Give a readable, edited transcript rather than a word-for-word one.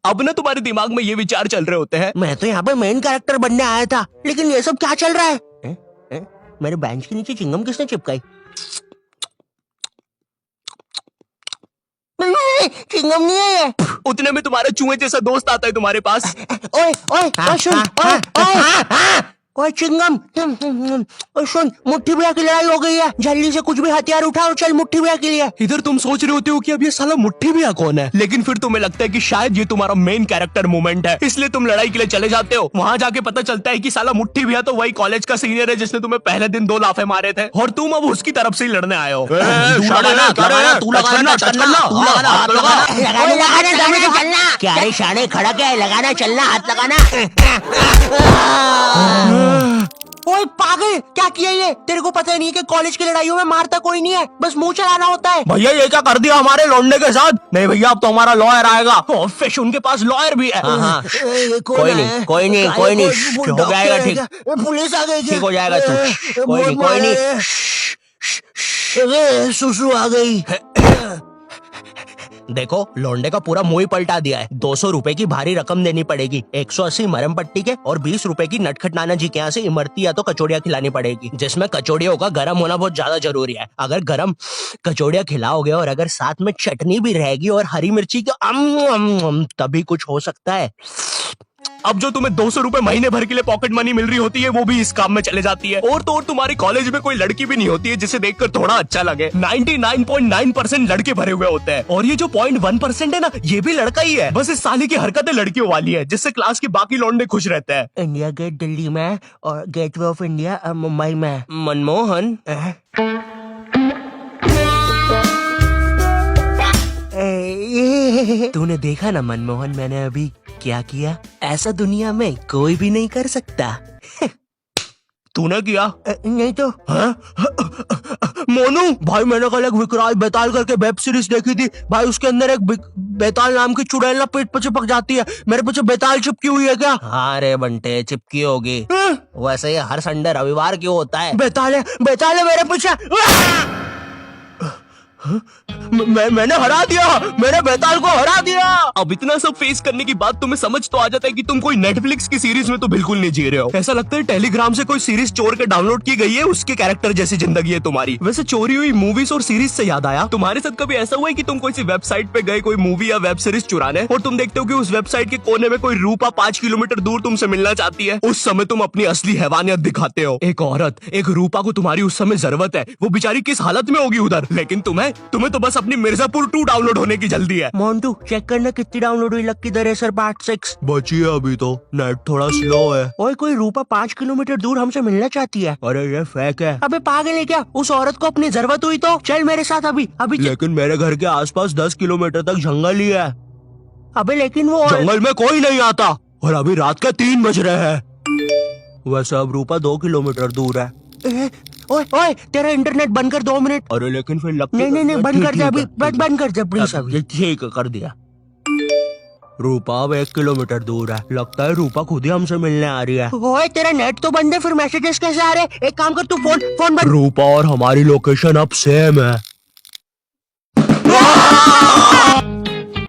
अब ना तुम्हारे दिमाग में ये विचार चल रहे होते हैं, मैं तो यहाँ पे मेन कैरेक्टर बनने आया था, लेकिन ये सब क्या चल रहा है? मेरे बेंच के नीचे चिंगम किसने चिपकाई? चिंगम नहीं है ये। उतने में तुम्हारा चूहे जैसा दोस्त आता है तुम्हारे पास। ओए ओए ओए सुन, ओए ओए ओए चिंगम, ओए सुन, मुट्ठी भैया की लड़ाई हो गई है, जल्दी से कुछ भी हथियार उठाओ, चल मुट्ठी भैया के लिए। इधर तुम सोच रहे होते हो कि अब ये साला मुट्ठी भैया कौन है, लेकिन फिर तुम्हें लगता है कि शायद ये तुम्हारा मेन कैरेक्टर मोमेंट है, इसलिए तुम लड़ाई के लिए चले जाते हो। वहाँ जाके पता चलता है कि साला मुट्ठी भैया तो वही कॉलेज का सीनियर है जिसने तुम्हें पहले दिन 2 लाफे मारे थे, और तुम अब उसकी तरफ से ही लड़ने आए हो। क्या रे शाने, खड़ा क्या है? लगाना, चलना, हाथ लगाना। ओए पागल, क्या किया ये? तेरे को पता नहीं है कि कॉलेज की लड़ाइयों में मारता कोई नहीं है, बस मुंह चलाना होता है। भैया ये क्या कर दिया हमारे लौंडे के साथ? नहीं भैया अब तो हमारा लॉयर आएगा। फिश उनके पास लॉयर भी है। कोई नहीं, कोई नहीं, कोई नहीं, हो जाएगा ठीक। पुलिस आ गई, ठीक हो जाएगा तू। कोई नहीं, कोई नहीं। सुसु आ गई। देखो लौंडे का पूरा मुंह ही पलटा दिया है। 200 रुपए की भारी रकम देनी पड़ेगी, 180 मरम पट्टी के और 20 रुपए की नटखट नाना जी के यहाँ से इमरती या तो कचौड़ियाँ खिलानी पड़ेगी, जिसमें कचौड़ियों का गर्म होना बहुत ज्यादा जरूरी है। अगर गर्म कचौड़ियाँ खिलाओगे और अगर साथ में चटनी भी रहेगी और हरी मिर्ची की तभी कुछ हो सकता है। अब जो तुम्हें 200 रुपए महीने भर के लिए पॉकेट मनी मिल रही होती है वो भी इस काम में चले जाती है। और तो और तुम्हारी कॉलेज में कोई लड़की भी नहीं होती है जिसे देखकर थोड़ा अच्छा लगे। 99.9% लड़के भरे हुए होते हैं, और ये जो 0.1% है ना, ये भी लड़का ही है। बस इस साले की हरकतें लड़कियों वाली है, जिससे क्लास के बाकी लौंडे खुश रहते हैं। इंडिया गेट दिल्ली में और गेटवे ऑफ इंडिया मुंबई में। मनमोहन, तूने देखा ना मनमोहन, मैंने अभी क्या किया? ऐसा दुनिया में कोई भी नहीं कर सकता। तूने किया? नहीं तो। मोनू भाई मैंने कल एक विकराल बेताल करके वेब सीरीज देखी थी भाई, उसके अंदर एक बेताल नाम की चुड़ैल ना पेट पे चिपक जाती है। मेरे पीछे बेताल चिपकी हुई है क्या? हाँ रे बंटे, चिपकी होगी। वैसे ये हर संडे रविवार क्यों होता है? बेताल है मेरे पीछे। मैंने हरा दिया, मैंने बेताल को हरा दिया। अब इतना सब फेस करने के बाद तुम्हें समझ तो आ जाता है कि तुम कोई नेटफ्लिक्स की सीरीज में तो बिल्कुल नहीं जी रहे हो। ऐसा लगता है टेलीग्राम से कोई सीरीज चोर के डाउनलोड की गई है, उसके कैरेक्टर जैसी जिंदगी है तुम्हारी। वैसे चोरी हुई मूवीज और सीरीज से याद आया, तुम्हारे साथ कभी ऐसा हुआ है कि तुम कोई सी वेबसाइट पे गए कोई मूवी या वेब सीरीज चुराने, और तुम देखते हो कि उस वेबसाइट के कोने में कोई रूपा 5 किलोमीटर दूर तुमसे मिलना चाहती है? उस समय तुम अपनी असली हैवानियत दिखाते हो। एक औरत, एक रूपा को तुम्हारी उस समय जरूरत है, वो बेचारी किस हालत में होगी उधर, लेकिन तुम्हें तो बस अपनी मिर्जापुर 2 डाउनलोड होने की जल्दी है। मोन्टू चेक करना कितनी डाउनलोड हुई लक्की द रेसर पार्ट 6। बची है अभी तो, नेट थोड़ा स्लो है। ओए कोई रूपा 5 किलोमीटर दूर हमसे मिलना चाहती है। अरे ये फेक है। अबे पागल है क्या? उस औरत को अपनी जरूरत हुई तो चल मेरे साथ अभी। लेकिन मेरे घर के आसपास 10 किलोमीटर तक जंगल ही है। अबे लेकिन वो जंगल में कोई नहीं आता, और अभी रात के 3 बज रहे हैं। वैसे अब रूपा 2 किलोमीटर दूर है। ओए ओए तेरा इंटरनेट बंद कर 2 मिनट। अरे लेकिन फिर लगता नहीं बंद कर दे अभी, बंद कर दे प्लीज अभी। ठीक कर दिया। रूपा अब 1 किलोमीटर दूर है, लगता है रूपा खुद ही हमसे मिलने आ रही है। ओए तेरा नेट तो बंद है, फिर मैसेजेस कैसे आ रहे? एक काम कर तू फोन बंद। रूपा और हमारी लोकेशन अब सेम है।